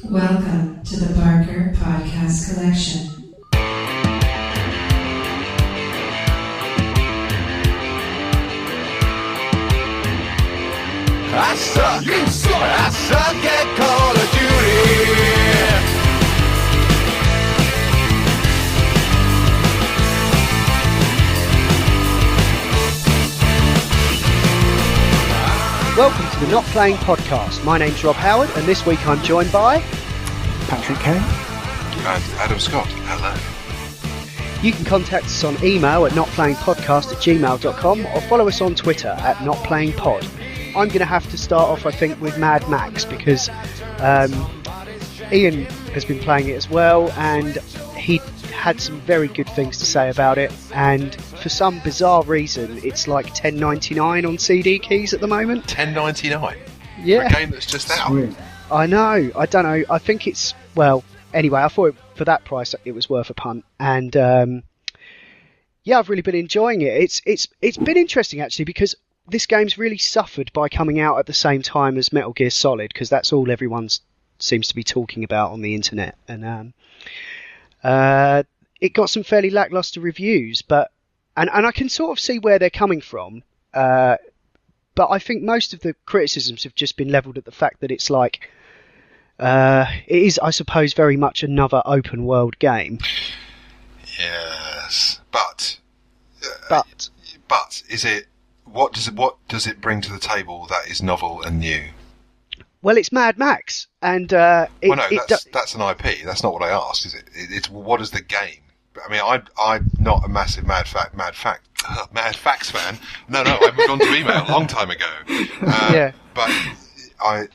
Welcome to the Barker Podcast Collection. I suck, you suck, I suck at Call of Duty. Welcome to the Not Playing Podcast. My name's Rob Howard, and this week I'm joined by Patrick Kane And Adam Scott, hello. You can contact us on email at notplayingpodcast@gmail.com or follow us on Twitter at notplayingpod. I'm going to have to start off, I think, with Mad Max because Ian has been playing it as well, and he had some very good things to say about it, and for some bizarre reason it's like $10.99 on CD keys at the moment. $10.99? Yeah. For a game that's just out? Sweet. I know, I don't know, I think it's, well, anyway, I thought for that price it was worth a punt, and yeah, I've really been enjoying it. It's been interesting actually, because this game's really suffered by coming out at the same time as Metal Gear Solid, because that's all everyone seems to be talking about on the internet, and it got some fairly lackluster reviews, but and I can sort of see where they're coming from, but I think most of the criticisms have just been levelled at the fact that it's like it is, I suppose, very much another open world game. Yes, but is it? What does it bring to the table that is novel and new? Well, it's Mad Max, and that's an IP. That's not what I asked. Is it? It's what is the game? I mean, I'm not a massive Mad Facts fan. No, I moved on to email a long time ago. Yeah. But I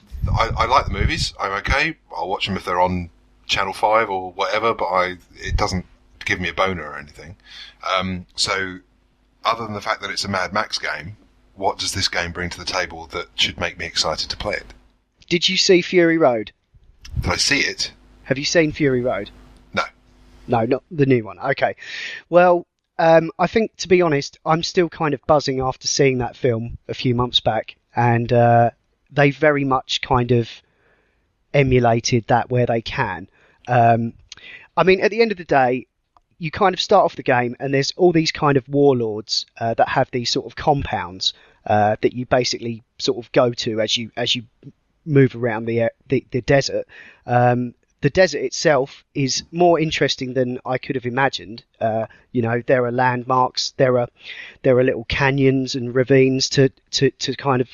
like the movies. I'm okay. I'll watch them if they're on Channel 5 or whatever. But it doesn't give me a boner or anything. So, other than the fact that it's a Mad Max game, what does this game bring to the table that should make me excited to play it? Did you see Fury Road? Did I see it? Have you seen Fury Road? No. No, not the new one. Okay. Well, I think, to be honest, I'm still kind of buzzing after seeing that film a few months back, and they very much kind of emulated that where they can. I mean, at the end of the day, you kind of start off the game and there's all these kind of warlords that have these sort of compounds that you basically sort of go to as you move around the desert. The desert itself is more interesting than I could have imagined. You know, there are landmarks, there are little canyons and ravines to kind of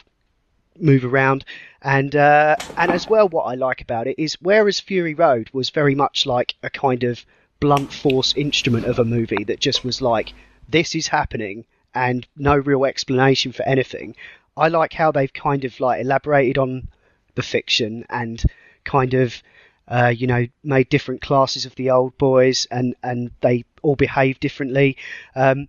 move around, and as well, what I like about it is, whereas Fury Road was very much like a kind of blunt force instrument of a movie that just was like, this is happening and no real explanation for anything, I like how they've kind of like elaborated on the fiction and kind of you know, made different classes of the old boys, and they all behave differently. The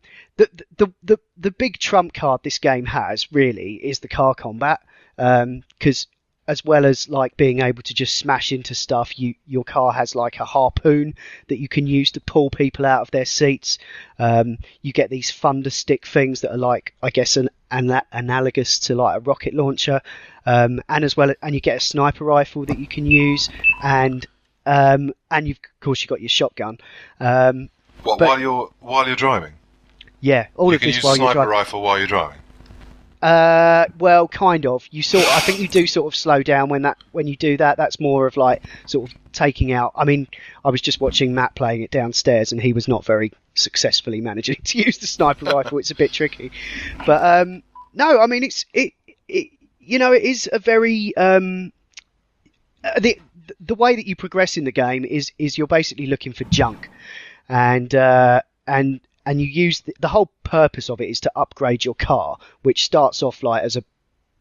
big trump card this game has really is the car combat, because as well as like being able to just smash into stuff, your car has like a harpoon that you can use to pull people out of their seats. You get these thunder stick things that are like, I guess, analogous to like a rocket launcher, and as well, and you get a sniper rifle that you can use, and of course you've got your shotgun. While you're driving? Yeah, all of this while you're driving. You can use a sniper rifle while you're driving. Well, kind of. I think you do sort of slow down when you do that. That's more of like sort of taking out. I mean, I was just watching Matt playing it downstairs, and he was not very successfully managing to use the sniper rifle. It's a bit tricky, but no, I mean it you know, it is a very the way that you progress in the game is you're basically looking for junk, and you use the whole purpose of it is to upgrade your car, which starts off like as a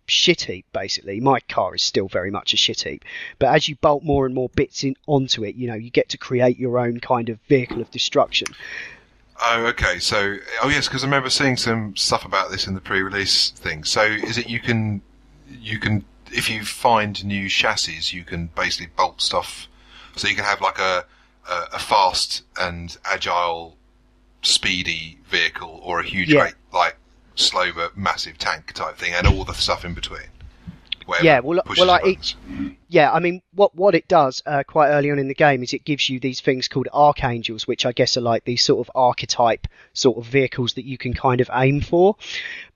shit heap. Basically, my car is still very much a shit heap, but as you bolt more and more bits onto it, you know, you get to create your own kind of vehicle of destruction. Oh, okay. So, yes, because I remember seeing some stuff about this in the pre-release thing. So, is it you can, if you find new chassis, you can basically bolt stuff. So you can have like a fast and agile, speedy vehicle, or a huge, great, like slow but massive tank type thing, and all the stuff in between. whatever Yeah, well, pushes like your each, yeah, I mean, what it does quite early on in the game is it gives you these things called archangels, which I guess are like these sort of archetype sort of vehicles that you can kind of aim for.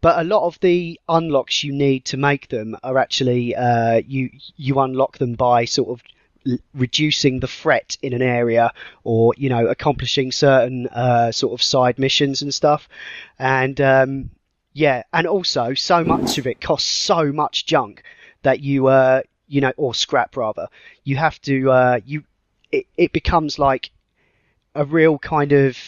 But a lot of the unlocks you need to make them are actually you unlock them by sort of reducing the threat in an area, or accomplishing certain sort of side missions and stuff. And yeah, and also so much of it costs so much junk that or scrap rather, you have to it becomes like a real kind of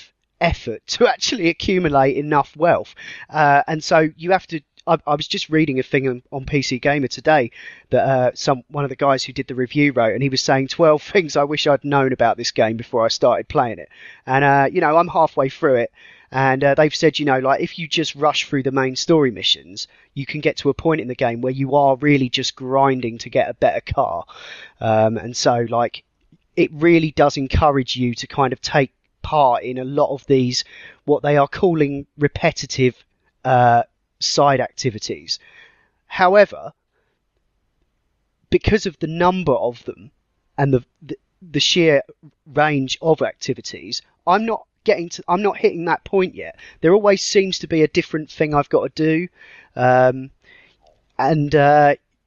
effort to actually accumulate enough wealth, and so you have to. I was just reading a thing on PC Gamer today that one of the guys who did the review wrote, and he was saying 12 things I wish I'd known about this game before I started playing it. And I'm halfway through it, and they've said like if you just rush through the main story missions, you can get to a point in the game where you are really just grinding to get a better car, and so like it really does encourage you to kind of take part in a lot of these what they are calling repetitive side activities. However, because of the number of them and the sheer range of activities, I'm not hitting that point yet. There always seems to be a different thing I've got to do, and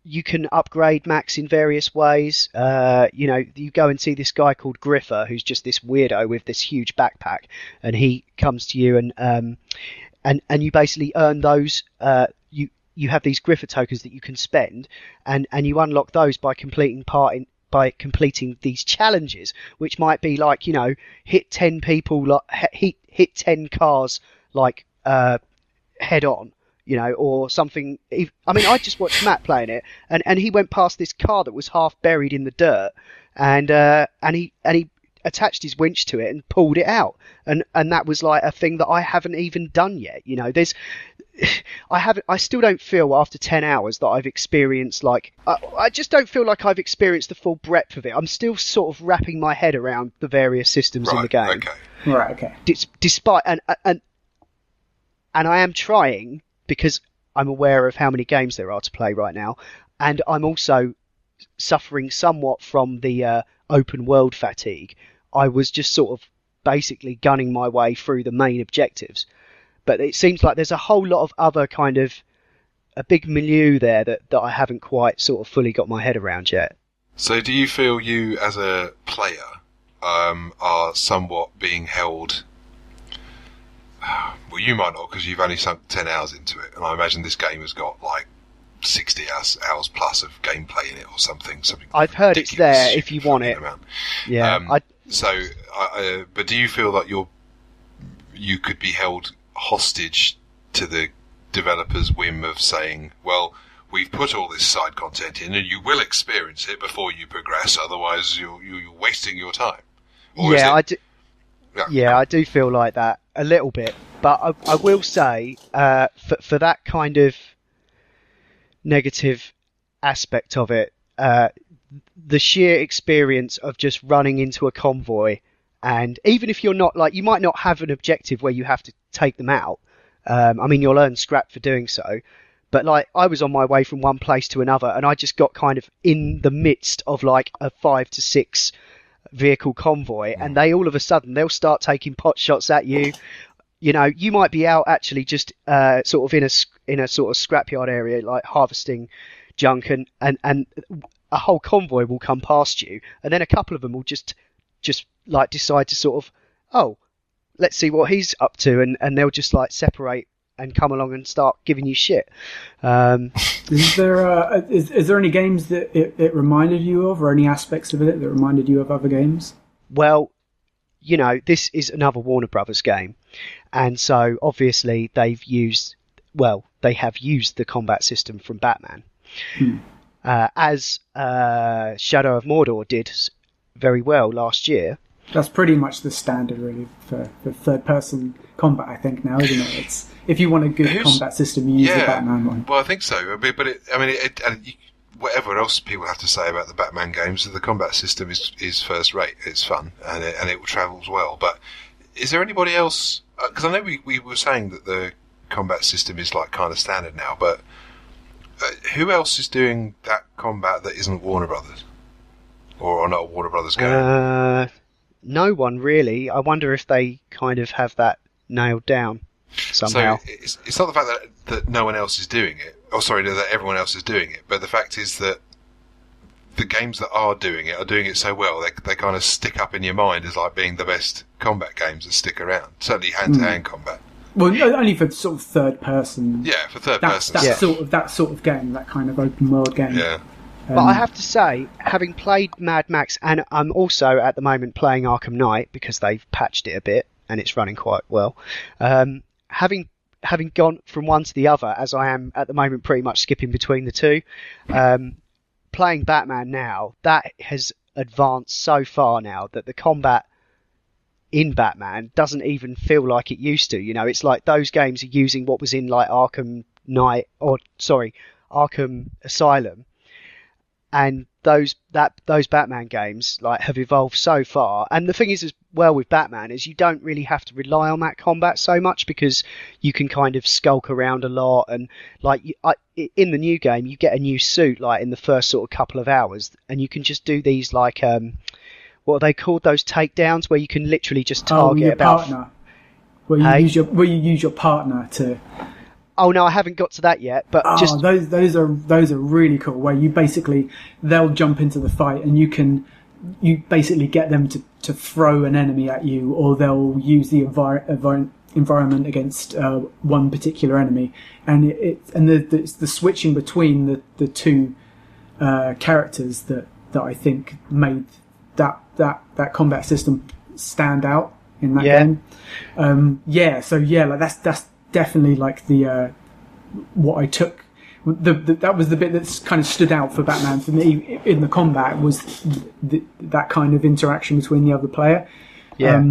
you can upgrade Max in various ways. You go and see this guy called Griffer, who's just this weirdo with this huge backpack, and he comes to you and you basically earn those. You have these Griffer tokens that you can spend, and you unlock those by completing these challenges, which might be like hit 10 people, like hit 10 cars like head on, or something. I mean, I just watched Matt playing it, and he went past this car that was half buried in the dirt, and he attached his winch to it and pulled it out, and that was like a thing that I haven't even done yet. I still don't feel after 10 hours that I've experienced I just don't feel like I've experienced the full breadth of it. I'm still sort of wrapping my head around the various systems in the game. Right, okay. Despite and I am trying, because I'm aware of how many games there are to play right now, and I'm also suffering somewhat from the open world fatigue. I was just sort of basically gunning my way through the main objectives, but it seems like there's a whole lot of other kind of a big milieu there that I haven't quite sort of fully got my head around yet. So do you feel you as a player are somewhat being held? Well, you might not, because you've only sunk 10 hours into it, and I imagine this game has got like 60 hours plus of gameplay in it or something. I've heard it's there if you want it. Amount. Yeah. But do you feel that you could be held hostage to the developer's whim of saying, well, we've put all this side content in and you will experience it before you progress, otherwise you're wasting your time? Or I do. Yeah, I do feel like that a little bit, but I will say for that kind of negative aspect of it, the sheer experience of just running into a convoy, and even if you're not you might not have an objective where you have to take them out. I mean, you'll earn scrap for doing so, but I was on my way from one place to another, and I just got kind of in the midst of like a 5 to 6 vehicle convoy, and they all of a sudden they'll start taking pot shots at you. You might be out actually just sort of in a sort of scrapyard area, like harvesting junk, and a whole convoy will come past you, and then a couple of them will just like decide to sort of, oh, let's see what he's up to, and they'll just like separate and come along and start giving you shit. Is there any games that it reminded you of, or any aspects of it that reminded you of other games? Well, this is another Warner Brothers game, and so obviously they have used the combat system from Batman, as Shadow of Mordor did very well last year. That's pretty much the standard, really, for third-person combat, I think, now, isn't it? It's, if you want a good combat system, you use the Batman one. Well, I think so. But whatever else people have to say about the Batman games, the combat system is first rate. It's fun, and it travels well. But is there anybody else? Because I know we were saying that the combat system is like kind of standard now, but who else is doing that combat that isn't Warner Brothers? Or not a Warner Brothers game? No one really. I wonder if they kind of have that nailed down somehow. So it's not the fact that no one else is doing it. Oh, sorry, that everyone else is doing it. But the fact is that the games that are doing it so well, they kind of stick up in your mind as like being the best combat games that stick around. Certainly hand-to-hand combat. Well, only for sort of third person. Yeah, for third person. That sort of game, that kind of open world game. Yeah. But I have to say, having played Mad Max, and I'm also at the moment playing Arkham Knight because they've patched it a bit and it's running quite well. Having gone from one to the other, as I am at the moment, pretty much skipping between the two. Playing Batman now, that has advanced so far now that the combat in Batman doesn't even feel like it used to. You know, it's like those games are using what was in like Arkham Asylum. And those Batman games like have evolved so far. And the thing is as well with Batman is you don't really have to rely on that combat so much because you can kind of skulk around a lot. And like in the new game, you get a new suit like in the first sort of couple of hours, and you can just do these like what are they called? Those takedowns where you can literally just target your partner. Where you use your partner to. Oh no, I haven't got to that yet. But just those are really cool. Where you basically they'll jump into the fight and you basically get them to throw an enemy at you, or they'll use the environment against one particular enemy, and it's the switching between the two characters that I think made that combat system stand out in that game. Like that's definitely like the what I took. That was the bit that's kind of stood out for Batman for me in the combat was that kind of interaction between the other player. Yeah.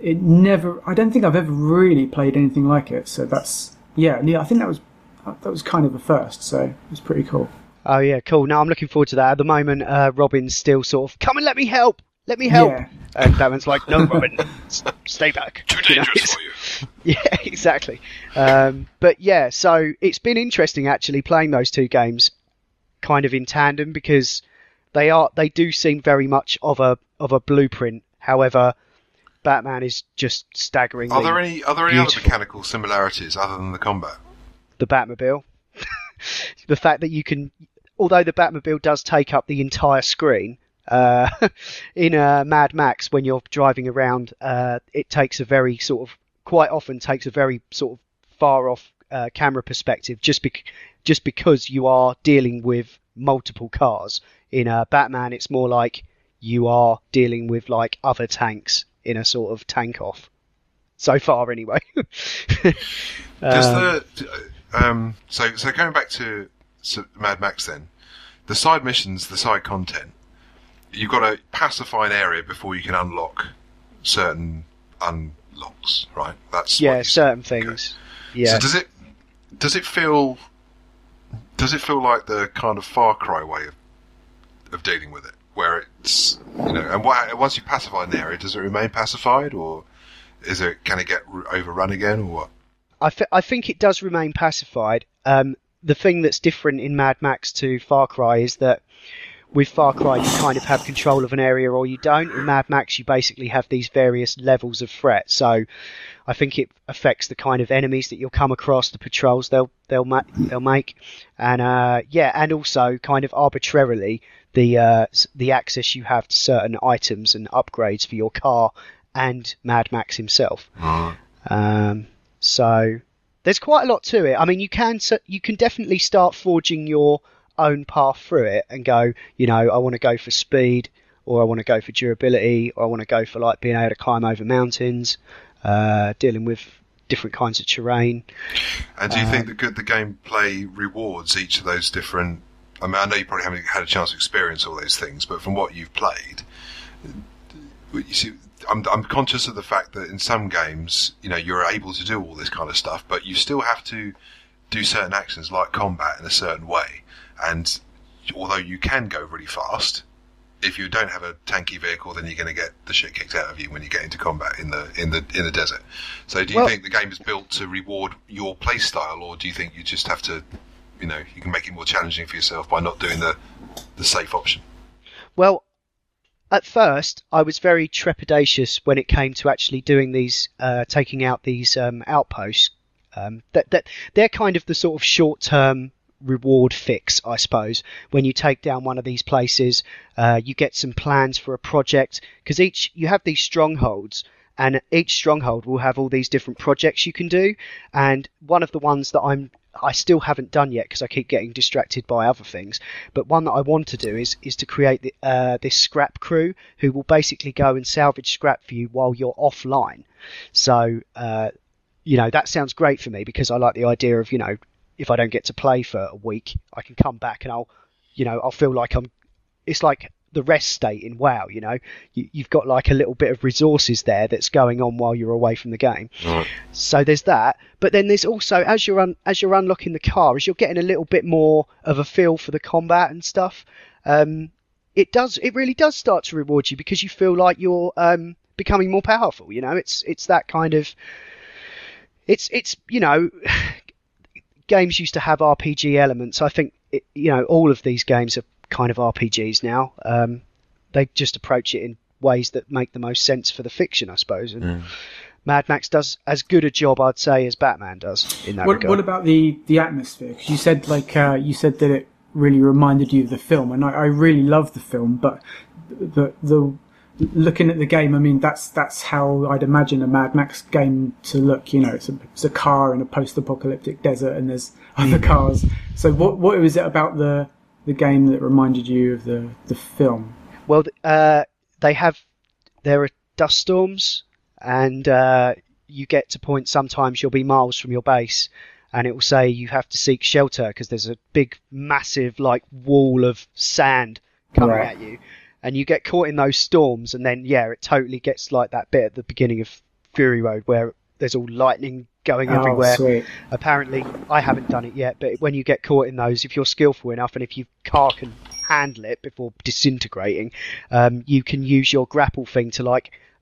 I don't think I've ever really played anything like it. So that's I think that was kind of a first. So it was pretty cool. Oh yeah, cool. Now I'm looking forward to that. At the moment, Robin's still sort of, come and let me help. Let me help. Yeah. And Batman's like, no, Robin, stay back. Too dangerous for you. Yeah, exactly. But yeah, so it's been interesting actually playing those two games kind of in tandem because they do seem very much of a blueprint. However, Batman is just staggeringly. Are there any other mechanical similarities other than the combat? The Batmobile. The fact that you can, although the Batmobile does take up the entire screen, in Mad Max, when you're driving around, it takes a very sort of, quite often takes a very sort of far off camera perspective, just because you are dealing with multiple cars. In Batman, it's more like you are dealing with like other tanks in a sort of tank off. So far, anyway. So going back to Mad Max, then the side missions, the side content. You've got to pacify an area before you can unlock certain unlocks, right? That's certain things. Okay. Yeah. So does it feel like the kind of Far Cry way of dealing with it, where it's and once you pacify an area, does it remain pacified, or can it get overrun again, or what? I think it does remain pacified. The thing that's different in Mad Max to Far Cry is that with Far Cry, you kind of have control of an area or you don't. In Mad Max, you basically have these various levels of threat. So I think it affects the kind of enemies that you'll come across, the patrols they'll make, and and also kind of arbitrarily the access you have to certain items and upgrades for your car and Mad Max himself. So there's quite a lot to it. I mean, you can definitely start forging your own path through it and go, I want to go for speed, or I want to go for durability, or I want to go for like being able to climb over mountains, dealing with different kinds of terrain. And do you think the gameplay rewards each of those different? I mean, I know you probably haven't had a chance to experience all those things, but from what you've played, you see, I'm conscious of the fact that in some games, you're able to do all this kind of stuff, but you still have to do certain actions like combat in a certain way. And although you can go really fast, if you don't have a tanky vehicle, then you're going to get the shit kicked out of you when you get into combat in the desert. So do you think the game is built to reward your play style, or do you think you just have to you can make it more challenging for yourself by not doing the safe option. Well, at first, I was very trepidatious when it came to actually doing these, taking out these outposts. That they're kind of the sort of short-term reward fix, I suppose. When you take down one of these places, you get some plans for a project, because you have these strongholds, and each stronghold will have all these different projects you can do. And one of the ones that I still haven't done yet because I keep getting distracted by other things, but one that I want to do is to create this scrap crew who will basically go and salvage scrap for you while you're offline. So that sounds great for me, because I like the idea of, if I don't get to play for a week, I can come back and I'll feel like it's like the rest state in WoW. You've got like a little bit of resources there that's going on while you're away from the game. Right. So there's that, but then there's also, as you're unlocking the car, as you're getting a little bit more of a feel for the combat and stuff, it really does start to reward you, because you feel like you're becoming more powerful. It's that kind of, it's games used to have RPG elements. I think all of these games are kind of RPGs now. They just approach it in ways that make the most sense for the fiction, I suppose. And Mad Max does as good a job, I'd say, as Batman does in that regard. What about the atmosphere? 'Cause you said that it really reminded you of the film, and I really love the film, but the looking at the game, I mean, that's how I'd imagine a Mad Max game to look. It's a car in a post-apocalyptic desert, and there's other cars. So what was it about the game that reminded you of the film? Well, there are dust storms, and you get to points, sometimes you'll be miles from your base, and it will say you have to seek shelter because there's a big, massive, like, wall of sand coming at you, and you get caught in those storms, and then, it totally gets like that bit at the beginning of Fury Road where there's all lightning going everywhere. Sweet. Apparently, I haven't done it yet, but when you get caught in those, if you're skillful enough and if your car can handle it before disintegrating, you can use your grapple thing to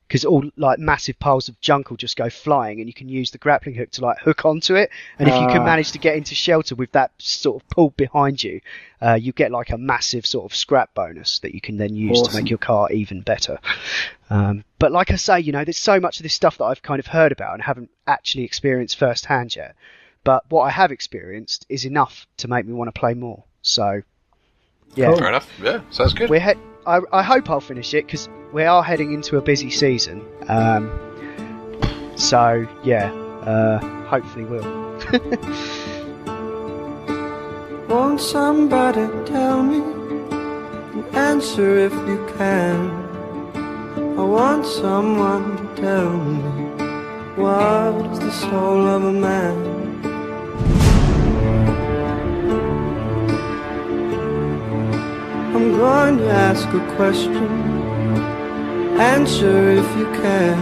because all like massive piles of junk will just go flying, and you can use the grappling hook to hook onto it. And if you can manage to get into shelter with that sort of pulled behind you, you get like a massive sort of scrap bonus that you can then use to make your car even better. But like I say, there's so much of this stuff that I've kind of heard about and haven't actually experienced firsthand yet. But what I have experienced is enough to make me want to play more. So, yeah. Cool. Fair enough. Yeah, sounds good. I hope I'll finish it, because we are heading into a busy season. So, yeah, hopefully we'll. Won't somebody tell me an answer if you can? I want someone to tell me, what is the soul of a man? I'm going to ask a question, answer if you can.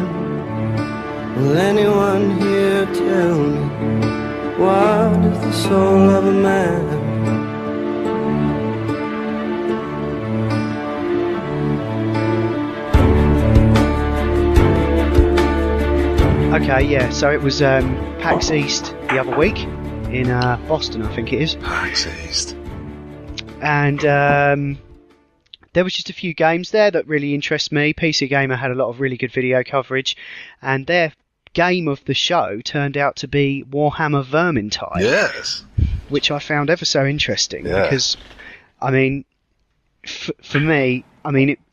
Will anyone here tell me, what is the soul of a man? Okay, yeah, so it was PAX East the other week in Boston, I think it is. PAX East. And there was just a few games there that really interest me. PC Gamer had a lot of really good video coverage, and their game of the show turned out to be Warhammer Vermintide. Yes. Which I found ever so interesting, because, I mean, for me,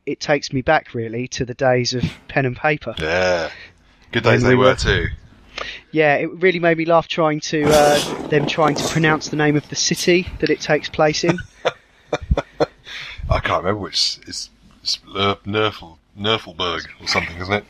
it takes me back really to the days of pen and paper. Yeah. Good days they were too. Yeah, it really made me laugh trying to pronounce the name of the city that it takes place in. I can't remember which. It's Nerfelberg or something, isn't it?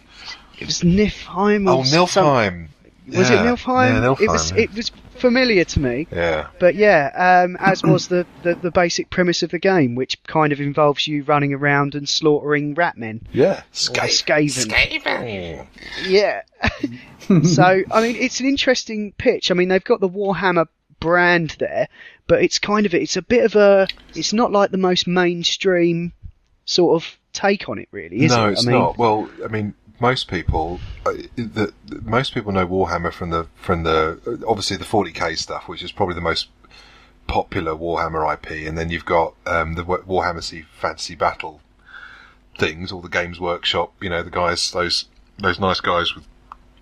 It was Niflheim. Oh, Niflheim. Was it Niflheim? Yeah, Niflheim. It was familiar to me. Yeah. But yeah, as was the basic premise of the game, which kind of involves you running around and slaughtering rat-men. Yeah. Skaven. Yeah. So, it's an interesting pitch. They've got the Warhammer brand there, but it's not like the most mainstream sort of take on it, really, is it? No, it's not. Well, most people know Warhammer from the obviously the 40k stuff, which is probably the most popular Warhammer IP, and then you've got the Warhammer Fantasy Battle things, all the Games Workshop, the guys, those nice guys with,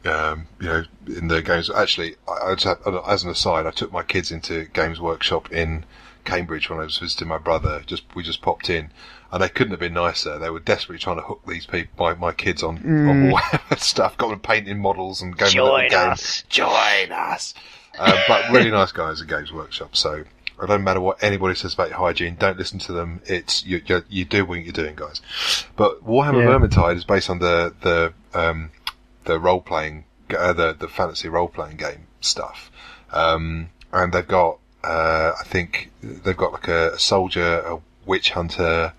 in the games. Actually, I just had, as an aside, I took my kids into Games Workshop in Cambridge when I was visiting my brother. We just popped in, and they couldn't have been nicer. They were desperately trying to hook these people, my kids, on Warhammer stuff. Got them painting models and going to little games. Join us. But really nice guys at Games Workshop. So it doesn't matter what anybody says about your hygiene. Don't listen to them. It's you do what you're doing, guys. But Warhammer Vermintide is based on the role playing, the fantasy role playing game stuff, and they've got I think they've got like a soldier, a witch hunter.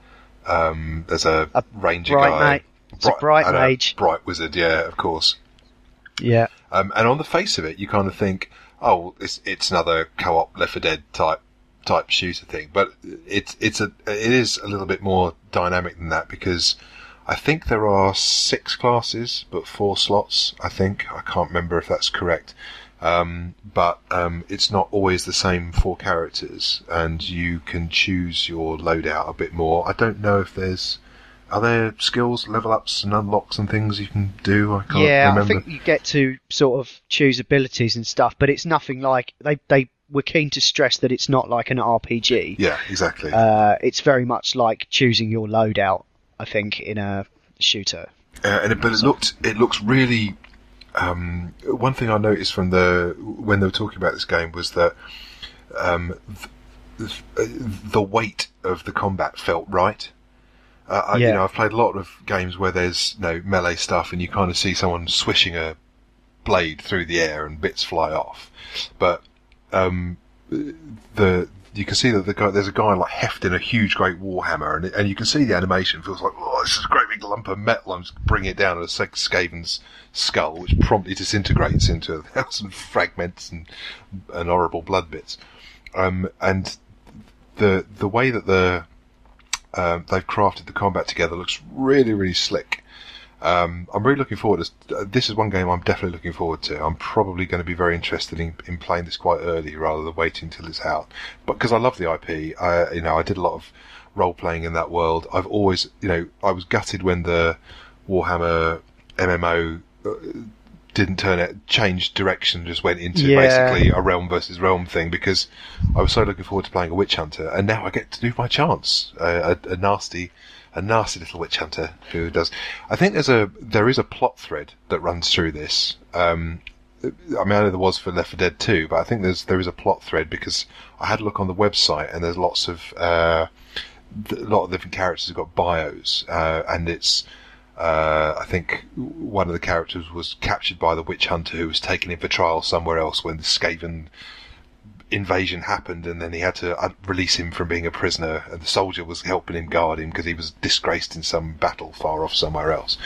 There's a ranger guy. A bright mage. Bright wizard, yeah, of course. Yeah. And on the face of it, you kind of think, oh, it's another co-op Left 4 Dead type shooter thing, but it is a little bit more dynamic than that, because I think there are 6 classes but 4 slots. I can't remember if that's correct. But it's not always the same 4 characters, and you can choose your loadout a bit more. I don't know if are there skills, level ups and unlocks and things you can do? I can't remember. I think you get to sort of choose abilities and stuff, but it's nothing like they were keen to stress that it's not like an RPG. Yeah, exactly. It's very much like choosing your loadout, I think, in a shooter. But it looks really. One thing I noticed when they were talking about this game was that the weight of the combat felt right. I've played a lot of games where there's melee stuff, and you kind of see someone swishing a blade through the air and bits fly off. But you can see that there's a guy like hefting a huge, great warhammer, and you can see the animation. It feels like, oh, this is a great big lump of metal. I'm just bringing it down on a Skaven's skull, which promptly disintegrates into 1,000 fragments and horrible blood bits. And the way that they've crafted the combat together looks really, really slick. I'm really looking forward to this. Is one game I'm definitely looking forward to. I'm probably going to be very interested in playing this quite early rather than waiting till it's out. But because I love the IP, I did a lot of role playing in that world. I've always, I was gutted when the Warhammer MMO didn't change direction, just went into basically a realm versus realm thing, because I was so looking forward to playing a witch hunter, and now I get to do my chance. A nasty little witch hunter who does. I think there is a plot thread that runs through this. I know there was for Left 4 Dead 2, but I think there is a plot thread, because I had a look on the website, and there's a lot of different characters who've got bios, and it's. I think one of the characters was captured by the witch hunter, who was taken in for trial somewhere else when the Skaven invasion happened, and then he had to release him from being a prisoner, and the soldier was helping him guard him because he was disgraced in some battle far off somewhere else.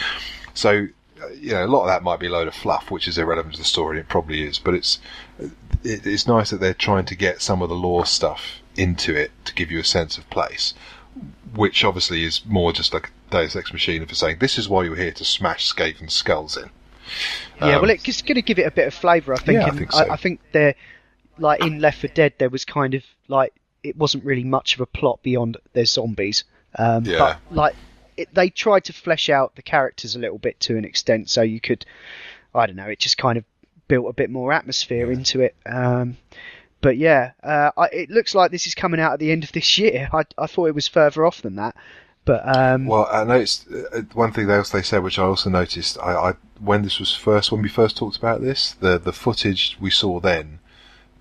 So, a lot of that might be a load of fluff, which is irrelevant to the story. It probably is, but it's nice that they're trying to get some of the lore stuff into it to give you a sense of place, which obviously is more just like a Deus Ex Machina for saying, this is why you're here, to smash Skaven skulls in. Well, it's going to give it a bit of flavour, I think. Yeah, I think so. I think they're, like in Left 4 Dead, there was kind of like, it wasn't really much of a plot beyond there's zombies. But like, they tried to flesh out the characters a little bit to an extent, so you could, I don't know, it just kind of built a bit more atmosphere into it. But it looks like this is coming out at the end of this year. I thought it was further off than that. But well, I noticed one thing else they said, which I also noticed. When we first talked about this, the footage we saw then,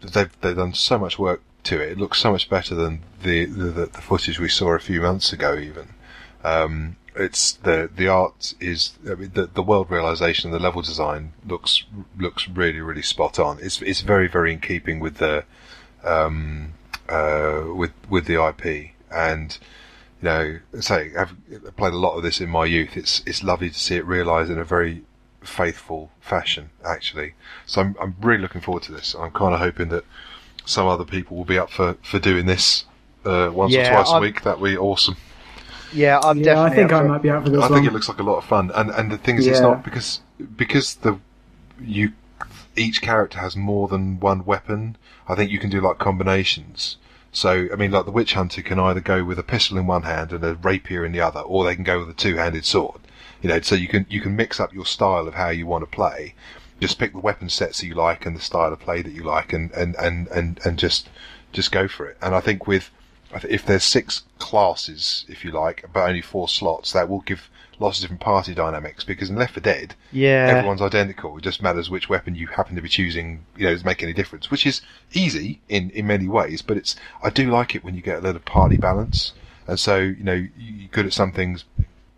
they've done so much work to it. It looks so much better than the footage we saw a few months ago. Even it's the art is, the world realization, the level design looks really, really spot on. It's very, very in keeping with the with the IP, and I've played a lot of this in my youth. It's lovely to see it realised in a very faithful fashion, actually. So I'm really looking forward to this. I'm kind of hoping that some other people will be up for doing this once or twice a week. That'd be awesome. Yeah, I'm definitely. I think I might be out for this. I think it looks like a lot of fun, and the thing is, it's not because each character has more than one weapon. I think you can do like combinations. So, I mean, like the witch hunter can either go with a pistol in one hand and a rapier in the other, or they can go with a two-handed sword. So you can mix up your style of how you want to play. Just pick the weapon sets that you like and the style of play that you like, and just go for it. And I think if there's 6 classes, if you like, but only 4 slots, that will give lots of different party dynamics, because in Left 4 Dead, everyone's identical. It just matters which weapon you happen to be choosing, doesn't make any difference, which is easy in many ways, but I do like it when you get a little party balance. And so, you're good at some things,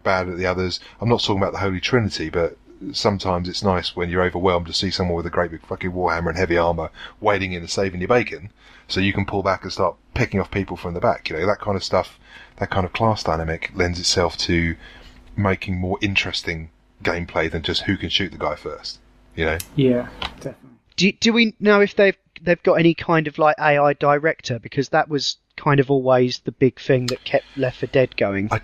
bad at the others. I'm not talking about the Holy Trinity, but sometimes it's nice when you're overwhelmed to see someone with a great big fucking warhammer and heavy armour wading in and saving your bacon, so you can pull back and start picking off people from the back. That kind of stuff, that kind of class dynamic lends itself to making more interesting gameplay than just who can shoot the guy first. Yeah, definitely. Do we know if they've got any kind of like AI director, because that was kind of always the big thing that kept Left 4 Dead going? I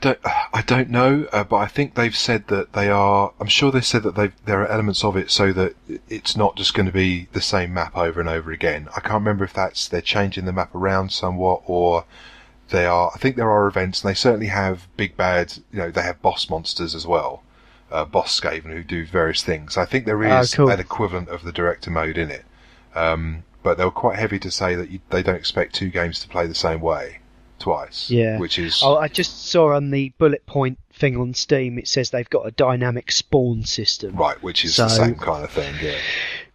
don't know, but I think they've said that they are. I'm sure they said that there are elements of it so that it's not just going to be the same map over and over again. I can't remember if they're changing the map around somewhat, or they are. I think there are events, and they certainly have big bad. They have boss monsters as well, boss Skaven, who do various things. I think there is an equivalent of the director mode in it. But they were quite heavy to say that they don't expect 2 games to play the same way twice. Yeah. Which is... I just saw on the bullet point thing on Steam, it says they've got a dynamic spawn system. Right, which is the same kind of thing, yeah.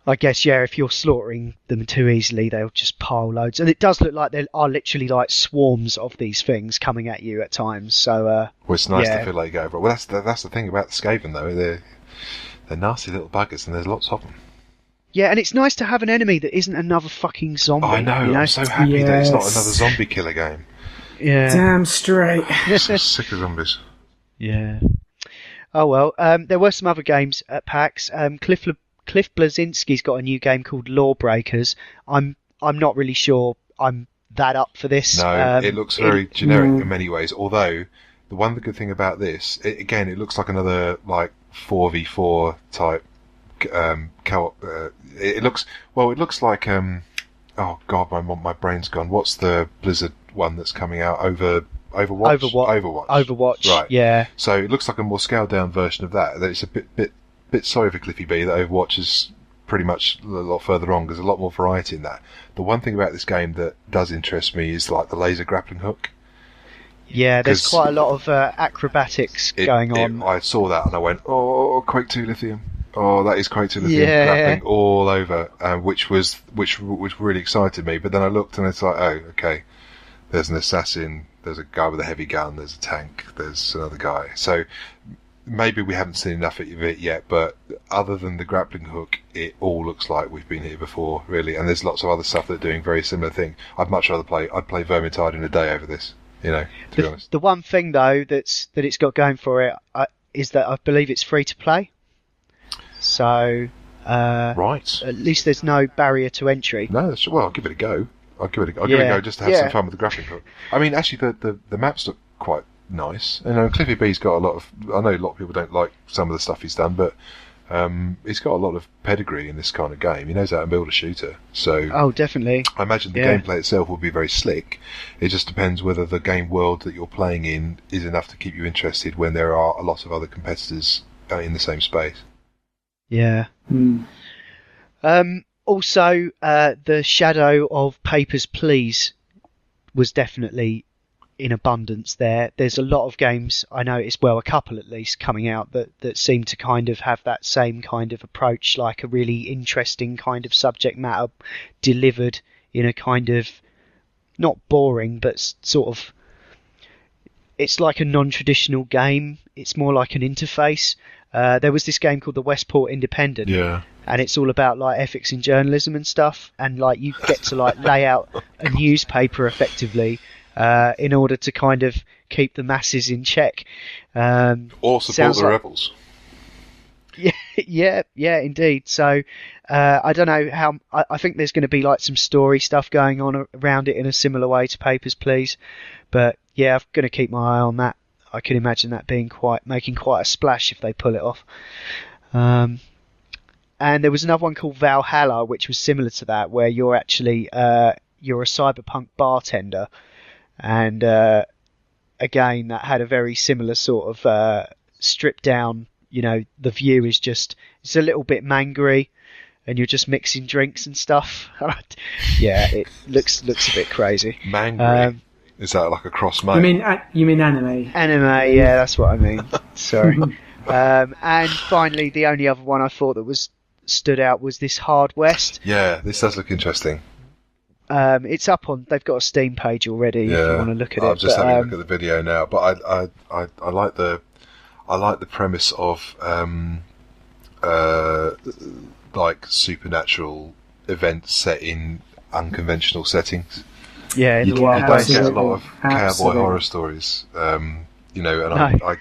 I guess, if you're slaughtering them too easily, they'll just pile loads. And it does look like there are literally like swarms of these things coming at you at times. So, well, it's nice to feel like you go over it. Well, that's the thing about the Skaven, though. They're nasty little buggers, and there's lots of them. Yeah, and it's nice to have an enemy that isn't another fucking zombie. I know. I'm so happy that it's not another zombie killer game. Yeah. Damn straight. I'm so sick of zombies. Yeah. Oh well. There were some other games at PAX. Cliff Bleszinski's got a new game called Lawbreakers. I'm not really sure I'm that up for this. No, it looks very generic in many ways. Although the good thing about this, it looks like another like 4v4 type co-op. It looks like oh god, my brain's gone. What's the Blizzard one that's coming out? Overwatch. Right. Yeah. So it looks like a more scaled down version of that. That it's a bit sorry for Cliffy B that Overwatch is pretty much a lot further on. There's a lot more variety in that. The one thing about this game that does interest me is like the laser grappling hook. Yeah, there's quite a lot of acrobatics going on. I saw that and I went, oh, Quake 2 Lithium. Oh, that is Quake 2 Lithium grappling all over, which really excited me. But then I looked and it's like, oh, okay, there's an assassin, there's a guy with a heavy gun, there's a tank, there's another guy. So maybe we haven't seen enough of it yet, but other than the grappling hook, it all looks like we've been here before, really. And there's lots of other stuff that are doing very similar thing. I'd play Vermintide in a day over this, to be honest. The one thing though that it's got going for it is that I believe it's free to play. So, right. At least there's no barrier to entry. No, I'll give it a go. I'll give it a go just to have some fun with the grappling hook. I mean, actually, the maps look quite nice. Cliffy B's got a lot of. I know a lot of people don't like some of the stuff he's done, but he's got a lot of pedigree in this kind of game. He knows how to build a shooter. So, definitely. I imagine the gameplay itself will be very slick. It just depends whether the game world that you're playing in is enough to keep you interested when there are a lot of other competitors in the same space. Yeah. Also, the shadow of Papers, Please was definitely in abundance there. There's a lot of games, I noticed, a couple at least, coming out that seem to kind of have that same kind of approach, like a really interesting kind of subject matter delivered in a kind of, not boring, but sort of, it's like a non-traditional game. It's more like an interface. There was this game called the Westport Independent, and it's all about like ethics in journalism and stuff, and like you get to like lay out a newspaper effectively in order to kind of keep the masses in check. Or support the rebels. Yeah, indeed. So I don't know how. I think there's going to be like some story stuff going on around it in a similar way to Papers, Please, but yeah, I'm going to keep my eye on that. I can imagine that making quite a splash if they pull it off. And there was another one called Valhalla, which was similar to that, where you're actually you're a cyberpunk bartender, and again, that had a very similar sort of stripped down. You know, the view is just, it's a little bit mangery, and you're just mixing drinks and stuff. Yeah, it looks a bit crazy. Mangry. Is that like a cross mode? You mean anime? Anime, yeah, that's what I mean. Sorry. And finally, the only other one I thought that stood out was this Hard West. Yeah, this does look interesting. It's up on. They've got a Steam page already. If you want to look at it. I'm just having a look at the video now, but I like the premise of like supernatural events set in unconventional settings. Yeah, you don't get a lot of cowboy horror stories, you know, and No. I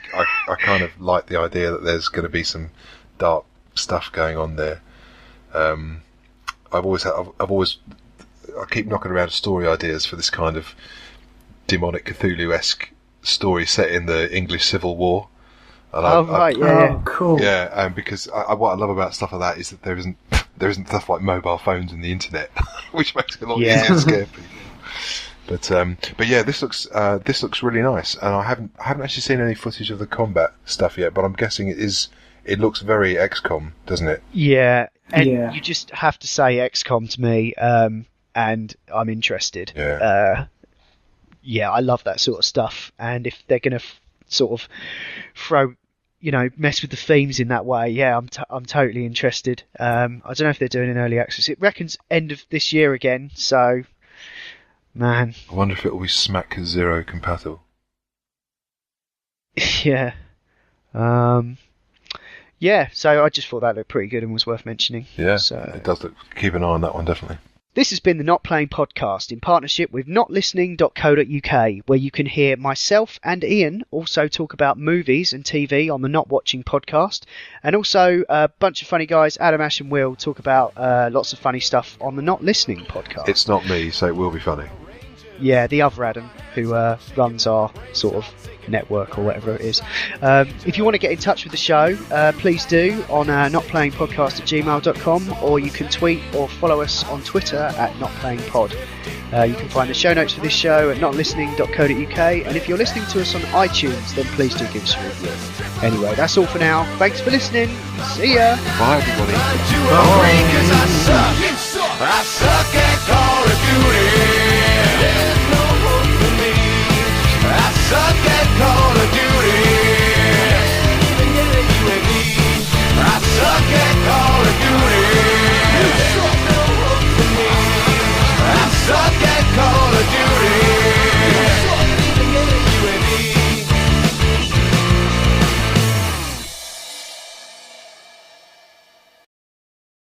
kind of like the idea that there's going to be some dark stuff going on there. I keep knocking around story ideas for this kind of demonic Cthulhu-esque story set in the English Civil War. And right, yeah. Oh, cool. Yeah, because what I love about stuff like that is that there isn't stuff like mobile phones and the internet, which makes it a lot easier to scare people. But yeah, this looks really nice, and I haven't actually seen any footage of the combat stuff yet, but I'm guessing it looks very XCOM, doesn't it? Yeah, and you just have to say XCOM to me, and I'm interested. Yeah. Yeah, I love that sort of stuff, and if they're going to sort of throw, mess with the themes in that way, yeah, I'm totally interested. I don't know if they're doing an early access. It reckons end of this year again, so, man. I wonder if it will be Smack Zero compatible. Yeah. Yeah, so I just thought that looked pretty good and was worth mentioning. Yeah, so, it does look. Keep an eye on that one, definitely. This has been the Not Playing Podcast in partnership with notlistening.co.uk, where you can hear myself and Ian also talk about movies and TV on the Not Watching podcast, and also a bunch of funny guys, Adam, Ash and Will, talk about lots of funny stuff on the Not Listening podcast. It's not me, so it will be funny. Yeah, the other Adam, who runs our sort of network or whatever it is. If you want to get in touch with the show, please do on notplayingpodcast@gmail.com, or you can tweet or follow us on Twitter at notplayingpod. You can find the show notes for this show at notlistening.co.uk, and if you're listening to us on iTunes, then please do give us a review. Anyway, that's all for now. Thanks for listening. See ya. Bye, everybody. I suck at